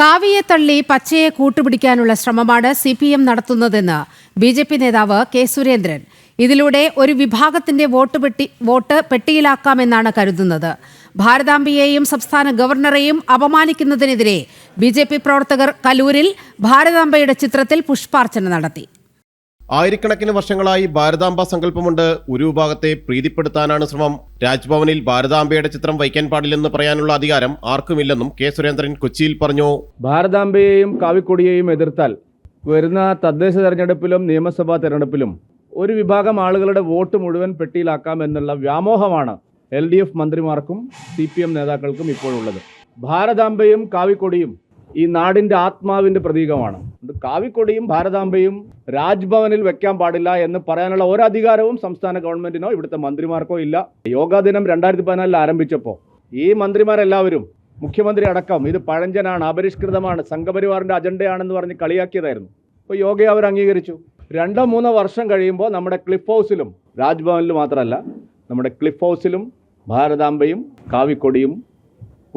കാവിയെ തള്ളി പച്ചയെ കൂട്ടുപിടിക്കാനുള്ള ശ്രമമാണ് CPM നടത്തുന്നതെന്ന് BJP നേതാവ് കെ സുരേന്ദ്രൻ. ഇതിലൂടെ ഒരു വിഭാഗത്തിന്റെ വോട്ട് പെട്ടിയിലാക്കാമെന്നാണ് കരുതുന്നത്. ഭാരതാംബയെയും സംസ്ഥാന ഗവർണറെയും അപമാനിക്കുന്നതിനെതിരെ BJP പ്രവർത്തകർ കലൂരിൽ ഭാരതാംബയുടെ ചിത്രത്തിൽ പുഷ്പാർച്ചന നടത്തി. ആയിരക്കണക്കിന് വർഷങ്ങളായി ഭാരതാംബ സങ്കല്പമുണ്ട്. ഒരു വിഭാഗത്തെ പ്രീതിപ്പെടുത്താനാണ് ശ്രമം. രാജ്ഭവനിൽ ഭാരതാംബയുടെ ചിത്രം വയ്ക്കാൻ പാടില്ലെന്ന് പറയാനുള്ള അധികാരം ആർക്കുമില്ലെന്നും കെ സുരേന്ദ്രൻ കൊച്ചിയിൽ പറഞ്ഞു. ഭാരതാംബയെയും കാവിക്കൊടിയെയും എതിർത്താൽ വരുന്ന തദ്ദേശ തെരഞ്ഞെടുപ്പിലും നിയമസഭാ തെരഞ്ഞെടുപ്പിലും ഒരു വിഭാഗം ആളുകളുടെ വോട്ട് മുഴുവൻ പെട്ടിയിലാക്കാം എന്നുള്ള വ്യാമോഹമാണ് LDF മന്ത്രിമാർക്കും CPM നേതാക്കൾക്കും ഇപ്പോഴുള്ളത്. ഭാരതാംബയും കാവിക്കൊടിയും ഈ നാടിന്റെ ആത്മാവിന്റെ പ്രതീകമാണ്. കാവിക്കൊടിയും ഭാരതാംബയും രാജ്ഭവനിൽ വെക്കാൻ പാടില്ല എന്ന് പറയാനുള്ള ഒരധികാരവും സംസ്ഥാന ഗവൺമെന്റിനോ ഇവിടുത്തെ മന്ത്രിമാർക്കോ ഇല്ല. യോഗാ ദിനം 2014 ആരംഭിച്ചപ്പോൾ ഈ മന്ത്രിമാരെല്ലാവരും, മുഖ്യമന്ത്രി അടക്കം, ഇത് പഴഞ്ചനാണ്, അപരിഷ്കൃതമാണ്, സംഘപരിവാറിന്റെ അജണ്ടയാണെന്ന് പറഞ്ഞ് കളിയാക്കിയതായിരുന്നു. അപ്പോൾ യോഗയെ അവർ അംഗീകരിച്ചു. 2-3 വർഷം കഴിയുമ്പോൾ നമ്മുടെ ക്ലിഫ് ഹൗസിലും, രാജ്ഭവനിൽ മാത്രമല്ല, നമ്മുടെ ക്ലിഫ് ഹൗസിലും ഭാരതാംബയും കാവിക്കൊടിയും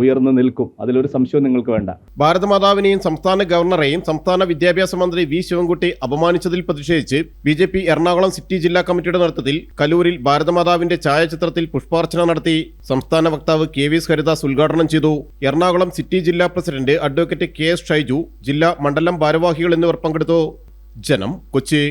ഉയർന്നു നിൽക്കും. അതിലൊരു സംശയവും നിങ്ങൾക്ക് വേണ്ട. ഭാരതമാതാവിനെയും സംസ്ഥാന ഗവർണറെയും സംസ്ഥാന വിദ്യാഭ്യാസ മന്ത്രി V ശിവൻകുട്ടി അപമാനിച്ചതിൽ പ്രതിഷേധിച്ച് BJP എറണാകുളം സിറ്റി ജില്ലാ കമ്മിറ്റിയുടെ നേതൃത്വത്തിൽ കലൂരിൽ ഭാരതമാതാവിന്റെ ഛായാചിത്രത്തിൽ പുഷ്പാർച്ചന നടത്തി. സംസ്ഥാന വക്താവ് KV ഹരിദാസ് ഉദ്ഘാടനം ചെയ്തു. എറണാകുളം സിറ്റി ജില്ലാ പ്രസിഡന്റ് അഡ്വക്കേറ്റ് KS ഷൈജു, ജില്ലാ മണ്ഡലം ഭാരവാഹികൾ എന്നിവർ പങ്കെടുത്തു. ജനം, കൊച്ചി.